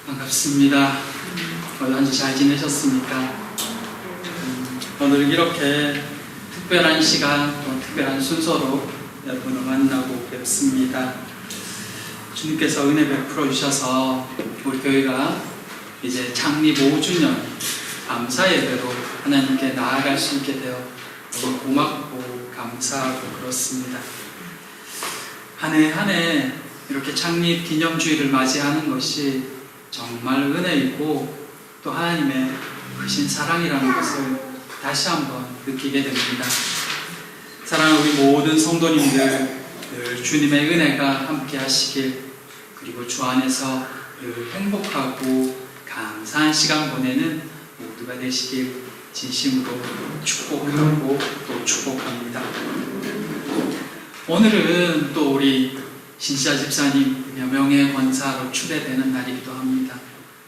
반갑습니다. 오늘 한 주 잘 지내셨습니까? 오늘 이렇게 특별한 시간, 또 특별한 순서로 여러분을 만나고 뵙습니다. 주님께서 은혜 베풀어 주셔서 우리 교회가 이제 창립 5주년 감사 예배로 하나님께 나아갈 수 있게 되어 너무 고맙고 감사하고 그렇습니다. 한 해 한 해 이렇게 창립 기념주일을 맞이하는 것이 정말 은혜이고 또 하나님의 크신 사랑이라는 것을 다시 한번 느끼게 됩니다. 사랑하는 우리 모든 성도님들, 늘 주님의 은혜가 함께 하시길, 그리고 주 안에서 늘 행복하고 감사한 시간 보내는 모두가 되시길 진심으로 축복하고 또 축복합니다. 오늘은 또 우리 신시아 집사님 명예 권사로 추대되는 날이기도 합니다.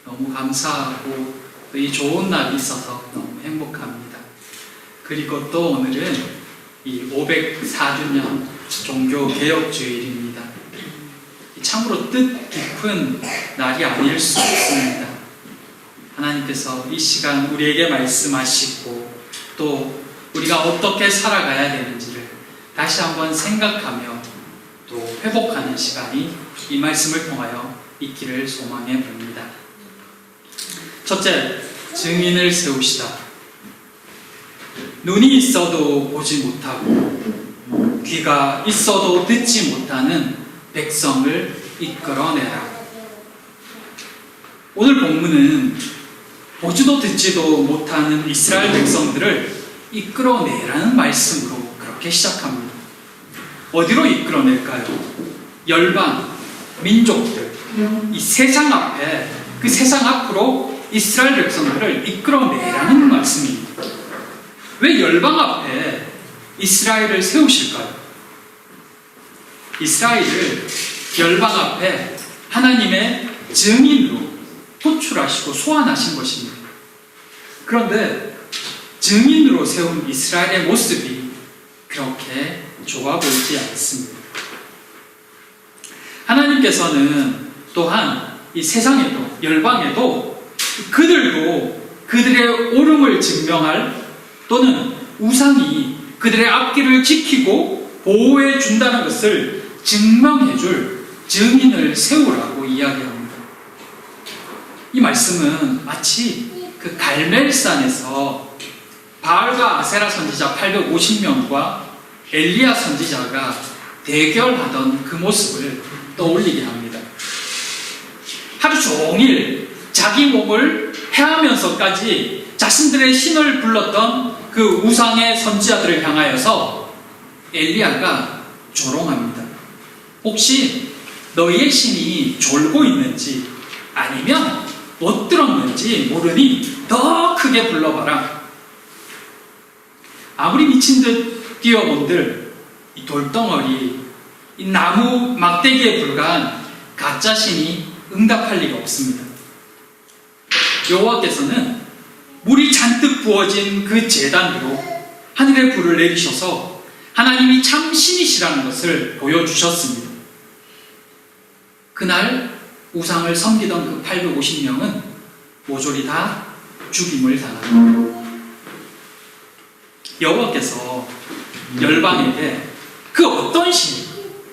너무 감사하고 또 이 좋은 날이 있어서 너무 행복합니다. 그리고 또 오늘은 이 504주년 종교개혁주일입니다. 참으로 뜻 깊은 날이 아닐 수 없습니다. 하나님께서 이 시간 우리에게 말씀하시고 또 우리가 어떻게 살아가야 되는지를 다시 한번 생각하며 또 회복하는 시간이 이 말씀을 통하여 있기를 소망해 봅니다. 첫째, 증인을 세우시다. 눈이 있어도 보지 못하고 귀가 있어도 듣지 못하는 백성을 이끌어내라. 오늘 본문은 보지도 듣지도 못하는 이스라엘 백성들을 이끌어내라는 말씀으로 그렇게 시작합니다. 어디로 이끌어낼까요? 열방, 민족들, 이 세상 앞에, 그 세상 앞으로 이스라엘 백성들을 이끌어내라는 말씀입니다. 왜 열방 앞에 이스라엘을 세우실까요? 이스라엘을 열방 앞에 하나님의 증인으로 호출하시고 소환하신 것입니다. 그런데 증인으로 세운 이스라엘의 모습이 그렇게 좋아 보이지 않습니다. 하나님께서는 또한 이 세상에도, 열방에도 그들도 그들의 옳음을 증명할, 또는 우상이 그들의 앞길을 지키고 보호해 준다는 것을 증명해 줄 증인을 세우라고 이야기합니다. 이 말씀은 마치 그 갈멜산에서 바알과 아세라 선지자 850명과 엘리야 선지자가 대결하던 그 모습을 떠올리게 합니다. 하루 종일 자기 몸을 해하면서까지 자신들의 신을 불렀던 그 우상의 선지자들을 향하여서 엘리야가 조롱합니다. 혹시 너희의 신이 졸고 있는지 아니면 못 들었는지 모르니 더 크게 불러봐라. 아무리 미친 듯 뛰어본들 이 돌덩어리, 이 나무 막대기에 불과한 가짜 신이 응답할 리가 없습니다. 여호와께서는 물이 잔뜩 부어진 그 제단으로 하늘의 불을 내리셔서 하나님이 참 신이시라는 것을 보여주셨습니다. 그날 우상을 섬기던 그 850명은 모조리 다 죽임을 당합니다. 여호와께서 열방에게 그 어떤 신,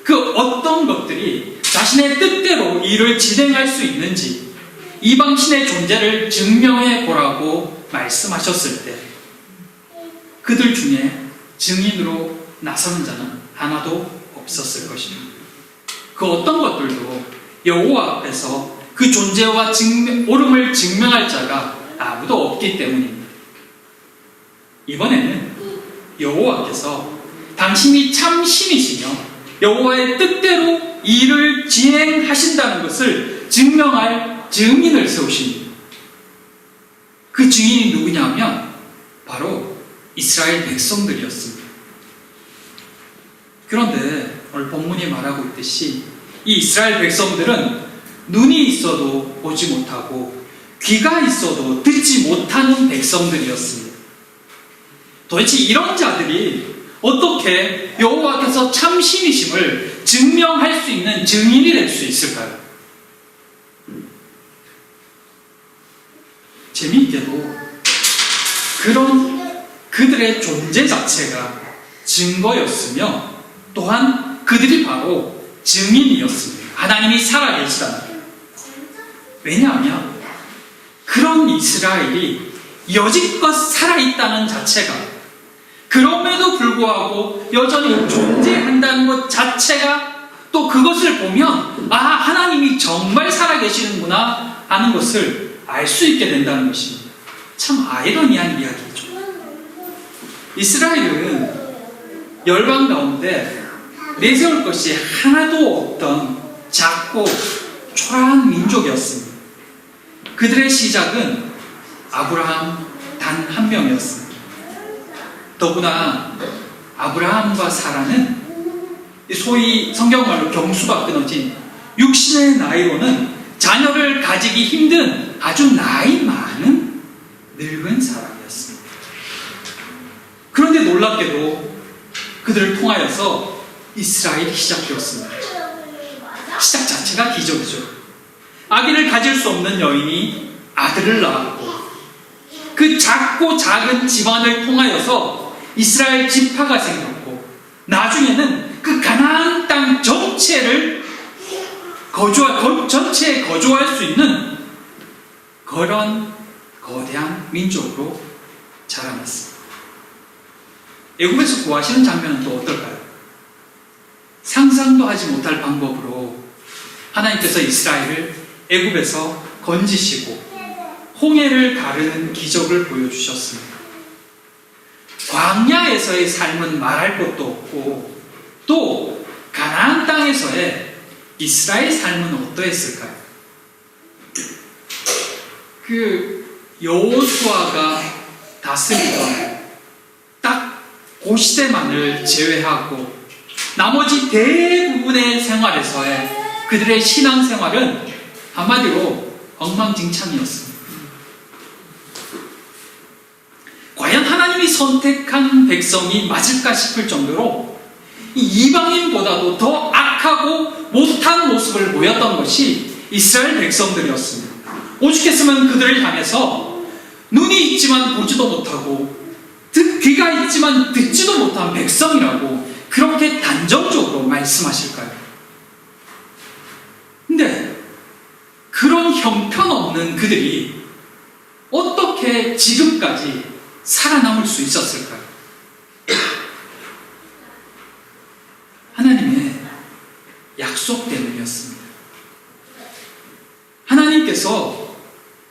그 어떤 것들이 자신의 뜻대로 일을 진행할 수 있는지 이방신의 존재를 증명해 보라고 말씀하셨을 때 그들 중에 증인으로 나서는 자는 하나도 없었을 것입니다. 그 어떤 것들도 여호와 앞에서 그 존재와 옳음을 증명할 자가 아무도 없기 때문입니다. 이번에는 여호와께서 당신이 참 신이시며 여호와의 뜻대로 일을 진행하신다는 것을 증명할 증인을 세우십니다. 그 증인이 누구냐면 바로 이스라엘 백성들이었습니다. 그런데 오늘 본문이 말하고 있듯이 이 이스라엘 백성들은 눈이 있어도 보지 못하고 귀가 있어도 듣지 못하는 백성들이었습니다. 도대체 이런 자들이 어떻게 여호와께서 참 신이심을 증명할 수 있는 증인이 될 수 있을까요? 재미있게도 그런 그들의 존재 자체가 증거였으며 또한 그들이 바로 증인이었습니다. 하나님이 살아계시다는 것. 왜냐하면 그런 이스라엘이 여지껏 살아있다는 자체가, 그럼에도 불구하고 여전히 존재한다는 것 자체가, 또 그것을 보면 아, 하나님이 정말 살아계시는구나 하는 것을 알 수 있게 된다는 것입니다. 참 아이러니한 이야기죠. 이스라엘은 열방 가운데 내세울 것이 하나도 없던 작고 초라한 민족이었습니다. 그들의 시작은 아브라함 단 한 명이었습니다. 더구나 아브라함과 사라는 소위 성경말로 경수가 끊어진 육신의 나이로는 자녀를 가지기 힘든 아주 나이 많은 늙은 사람이었습니다. 그런데 놀랍게도 그들을 통하여서 이스라엘이 시작되었습니다. 시작 자체가 기적이죠. 아기를 가질 수 없는 여인이 아들을 낳았고, 그 작고 작은 집안을 통하여서 이스라엘 지파가 생겼고, 나중에는 그 가나안 땅 전체에 거주할 수 있는 그런 거대한 민족으로 자라났습니다. 애굽에서 구하시는 장면은 또 어떨까요? 상상도 하지 못할 방법으로 하나님께서 이스라엘을 애굽에서 건지시고 홍해를 가르는 기적을 보여주셨습니다. 광야에서의 삶은 말할 것도 없고, 또 가나안 땅에서의 이스라엘 삶은 어떠했을까요? 그 여호수아가 다스리던 딱 그 시대만을 제외하고 나머지 대부분의 생활에서의 그들의 신앙생활은 한마디로 엉망진창이었습니다. 과연 하나님이 선택한 백성이 맞을까 싶을 정도로 이방인보다도 더 악하고 못한 모습을 보였던 것이 이스라엘 백성들이었습니다. 오죽했으면 그들을 향해서 눈이 있지만 보지도 못하고 귀가 있지만 듣지도 못한 백성이라고 그렇게 단정적으로 말씀하실까요? 근데 그런 형편없는 그들이 어떻게 지금까지 살아남을 수 있었을까요? 하나님의 약속 때문이었습니다. 하나님께서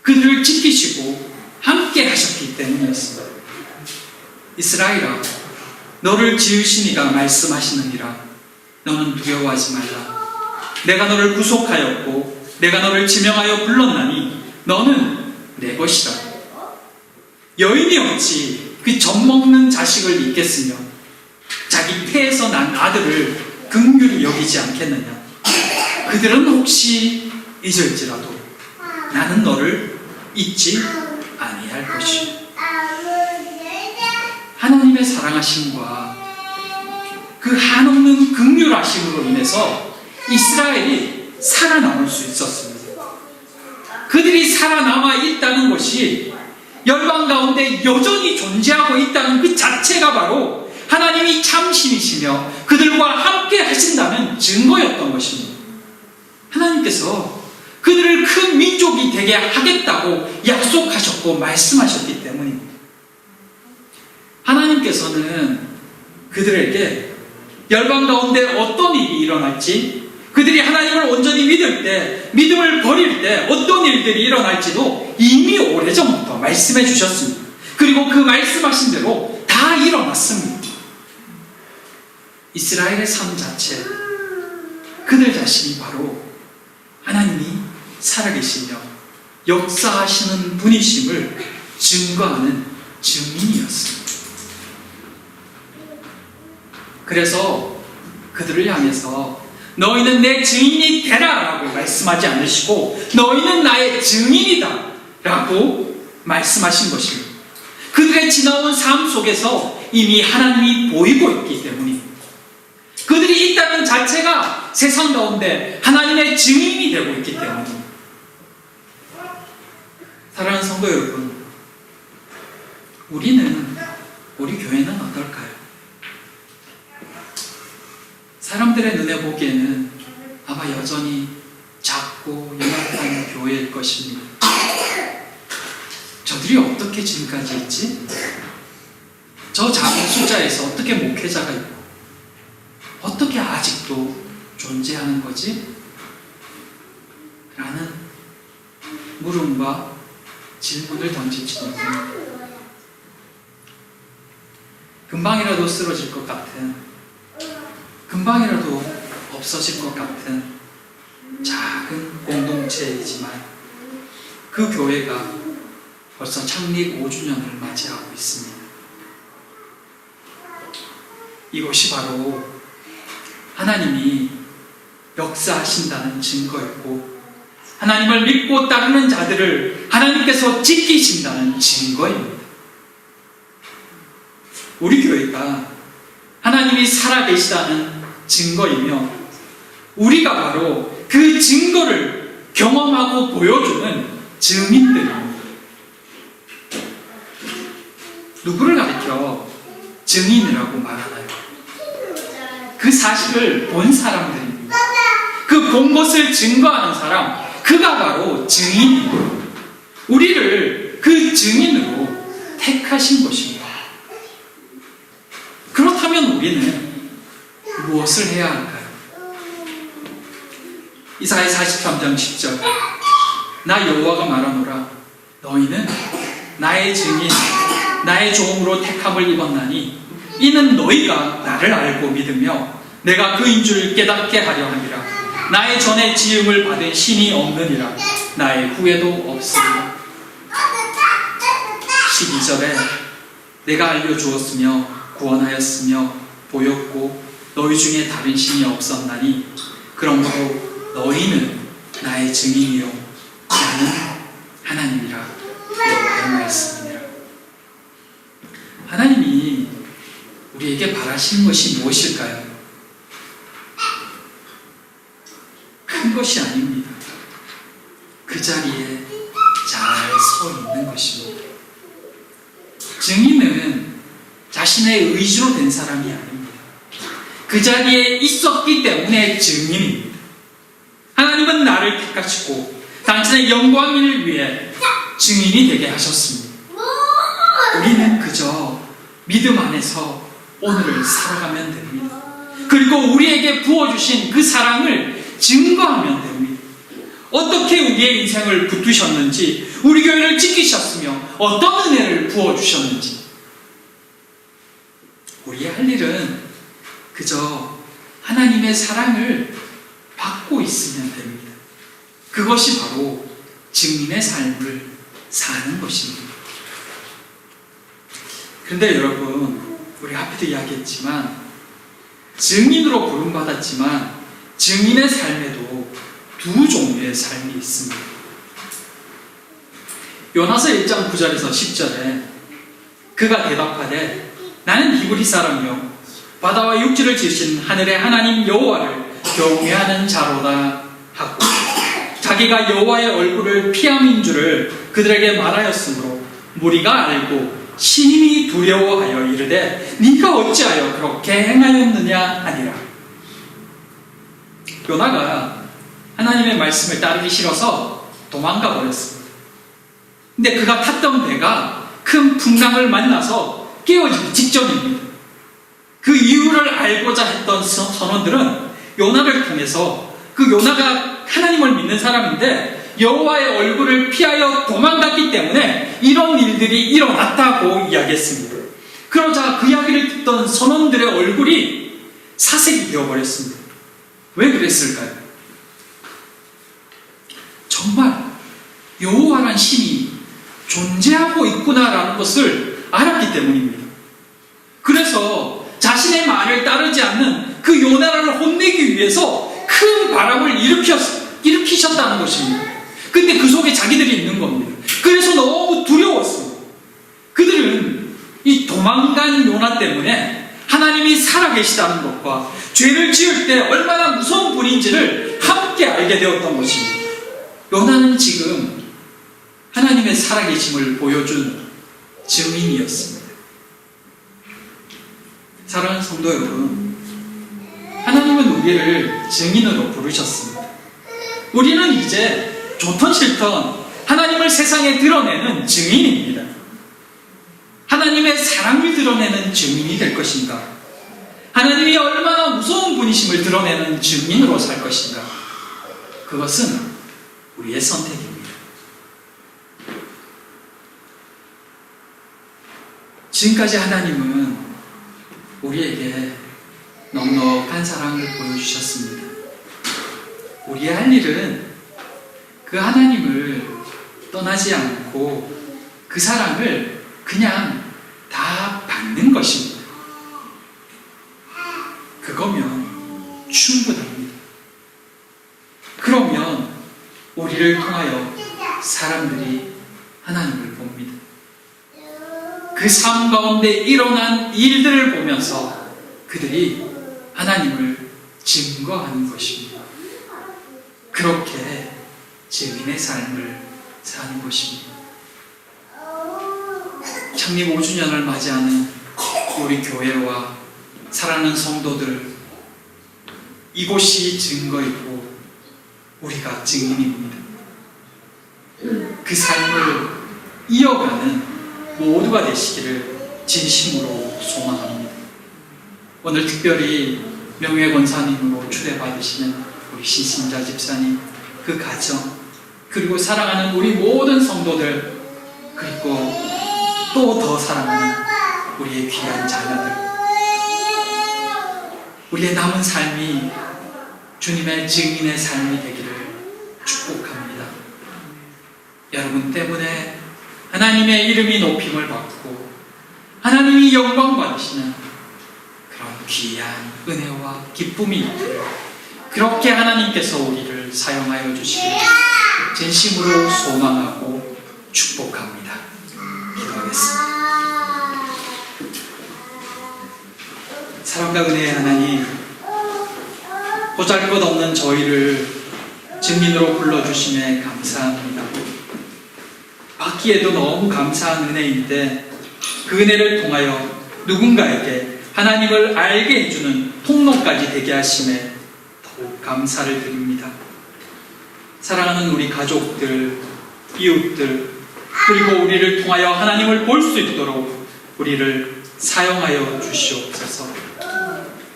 그들을 지키시고 함께 하셨기 때문이었습니다. 이스라엘아, 너를 지으신 이가 말씀하시느니라. 너는 두려워하지 말라. 내가 너를 구속하였고 내가 너를 지명하여 불렀나니 너는 내 것이라. 여인이 어찌 그 젖먹는 자식을 잊겠으며 자기 태에서 난 아들을 긍휼히 여기지 않겠느냐. 그들은 혹시 잊을지라도 나는 너를 잊지 아니할 것이요. 하나님의 사랑하심과 그 한없는 긍휼하심으로 인해서 이스라엘이 살아남을 수 있었습니다. 그들이 살아남아 있다는 것이 열방 가운데 여전히 존재하고 있다는 그 자체가 바로 하나님이 참신이시며 그들과 함께 하신다는 증거였던 것입니다. 하나님께서 그들을 큰 민족이 되게 하겠다고 약속하셨고 말씀하셨기 때문입니다. 하나님께서는 그들에게 열방 가운데 어떤 일이 일어날지, 그들이 하나님을 온전히 믿을 때, 믿음을 버릴 때 어떤 일들이 일어날지도 이미 오래전부터 말씀해 주셨습니다. 그리고 그 말씀하신 대로 다 일어났습니다. 이스라엘의 삶 자체, 그들 자신이 바로 하나님이 살아계시며 역사하시는 분이심을 증거하는 증인이었습니다. 그래서 그들을 향해서 너희는 내 증인이 되라 라고 말씀하지 않으시고 너희는 나의 증인이다 라고 말씀하신 것입니다. 그들의 지나온 삶 속에서 이미 하나님이 보이고 있기 때문입니다. 그들이 있다는 자체가 세상 가운데 하나님의 증인이 되고 있기 때문입니다. 사랑하는 성도 성도 여러분, 우리 교회는 어떨까요? 사람들의 눈에 보기에는 아마 여전히 작고 연약한 교회일 것입니다. 저들이 어떻게 지금까지 있지? 저 작은 숫자에서 어떻게 목회자가 있고 어떻게 아직도 존재하는 거지? 라는 물음과 질문을 던질지도 모릅니다. 금방이라도 쓰러질 것 같은, 금방이라도 없어질 것 같은 작은 공동체이지만 그 교회가 벌써 창립 5주년을 맞이하고 있습니다. 이것이 바로 하나님이 역사하신다는 증거였고, 하나님을 믿고 따르는 자들을 하나님께서 지키신다는 증거입니다. 우리 교회가 하나님이 살아계시다는 증거이며, 우리가 바로 그 증거를 경험하고 보여주는 증인들입니다. 누구를 가리켜 증인이라고 말하나요? 그 사실을 본 사람들입니다. 그 본 것을 증거하는 사람, 그가 바로 증인입니다. 우리를 그 증인으로 택하신 것입니다. 그렇다면 우리는 무엇을 해야 할까요? 이사야 43장 10절, 나 여호와가 말하노라, 너희는 나의 증인, 나의 종으로 택함을 입었나니 이는 너희가 나를 알고 믿으며 내가 그인 줄 깨닫게 하려 함이라. 나의 전에 지음을 받은 신이 없느니라. 나의 후에도 없으리라. 12절에 내가 알려주었으며 구원하였으며 보였고 너희 중에 다른 신이 없었나니 그러므로 너희는 나의 증인이요 나는 하나님이라. 여호와의 말씀이니라. 하나님이 우리에게 바라시는 것이 무엇일까요? 큰 것이 아닙니다. 그 자리에 잘 서 있는 것입니다. 증인은 자신의 의지로 된 사람이 아닙니다. 그 자리에 있었기 때문에 증인입니다. 하나님은 나를 택하시고 당신의 영광을 위해 증인이 되게 하셨습니다. 우리는 그저 믿음 안에서 오늘을 살아가면 됩니다. 그리고 우리에게 부어주신 그 사랑을 증거하면 됩니다. 어떻게 우리의 인생을 붙드셨는지, 우리 교회를 지키셨으며 어떤 은혜를 부어주셨는지, 우리의 할 일은 그저 하나님의 사랑을 받고 있으면 됩니다. 그것이 바로 증인의 삶을 사는 것입니다. 그런데 여러분, 우리 앞에도 이야기했지만 증인으로 부름받았지만 증인의 삶에도 두 종류의 삶이 있습니다. 요나서 1장 9절에서 10절에 그가 대답하되 나는 히브리 사람이요 바다와 육지를 지으신 하늘의 하나님 여호와를 경외하는 자로다 하고 자기가 여호와의 얼굴을 피함인 줄을 그들에게 말하였으므로 무리가 알고 심히 두려워하여 이르되 네가 어찌하여 그렇게 행하였느냐 하니라. 요나가 하나님의 말씀을 따르기 싫어서 도망가 버렸습니다. 근데 그가 탔던 배가 큰 풍랑을 만나서 깨어지기 직전입니다. 그 이유를 알고자 했던 선원들은 요나를 통해서, 그 요나가 하나님을 믿는 사람인데 여호와의 얼굴을 피하여 도망갔기 때문에 이런 일들이 일어났다고 이야기했습니다. 그러자 그 이야기를 듣던 선원들의 얼굴이 사색이 되어버렸습니다. 왜 그랬을까요? 정말 여호와란 신이 존재하고 있구나라는 것을 알았기 때문입니다. 그래서 자신의 말을 따르지 않는 그 요나를 혼내기 위해서 큰 바람을 일으키셨다는 것입니다. 근데 그 속에 자기들이 있는 겁니다. 그래서 너무 두려웠습니다. 그들은 이 도망간 요나 때문에 하나님이 살아계시다는 것과 죄를 지을 때 얼마나 무서운 분인지를 함께 알게 되었던 것입니다. 요나는 지금 하나님의 살아계심을 보여준 증인이었습니다. 사랑하는 성도 여러분, 하나님은 우리를 증인으로 부르셨습니다. 우리는 이제 좋든 싫든 하나님을 세상에 드러내는 증인입니다. 하나님의 사랑을 드러내는 증인이 될 것인가? 하나님이 얼마나 무서운 분이심을 드러내는 증인으로 살 것인가? 그것은 우리의 선택입니다. 지금까지 하나님은 우리에게 넉넉한 사랑을 보여주셨습니다. 우리의 할 일은 그 하나님을 떠나지 않고 그 사랑을 그냥 다 받는 것입니다. 그거면 충분합니다. 그러면 우리를 통하여 사람들이 하나님을 봅니다. 그 삶 가운데 일어난 일들을 보면서 그들이 하나님을 증거하는 것입니다. 그렇게 증인의 삶을 사는 것입니다. 창립 5주년을 맞이하는 우리 교회와 사랑하는 성도들, 이곳이 증거이고 우리가 증인입니다. 그 삶을 이어가는 모두가 되시기를 진심으로 소망합니다. 오늘 특별히 명예 권사님으로 초대받으시는 우리 신신자 집사님, 그 가정, 그리고 사랑하는 우리 모든 성도들, 그리고 또 더 사랑하는 우리의 귀한 자녀들, 우리의 남은 삶이 주님의 증인의 삶이 되기를 축복합니다. 여러분 때문에 하나님의 이름이 높임을 받고 하나님이 영광 받으시는 그런 귀한 은혜와 기쁨이 있기를, 그렇게 하나님께서 우리를 사용하여 주시기를 진심으로 소망하고 축복합니다. 기도하겠습니다. 사랑과 은혜의 하나님, 보잘것없는 저희를 증인으로 불러주심에 감사합니다. 받기에도 너무 감사한 은혜인데 그 은혜를 통하여 누군가에게 하나님을 알게 해주는 통로까지 되게 하심에 더욱 감사를 드립니다. 사랑하는 우리 가족들, 이웃들, 그리고 우리를 통하여 하나님을 볼 수 있도록 우리를 사용하여 주시옵소서.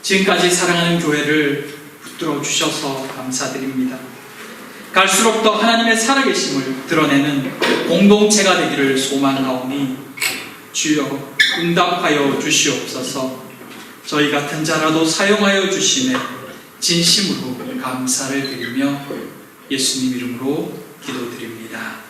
지금까지 사랑하는 교회를 붙들어 주셔서 감사드립니다. 갈수록 더 하나님의 살아계심을 드러내는 공동체가 되기를 소망하오니 주여 응답하여 주시옵소서. 저희 같은 자라도 사용하여 주심에 진심으로 감사를 드리며 예수님 이름으로 기도드립니다.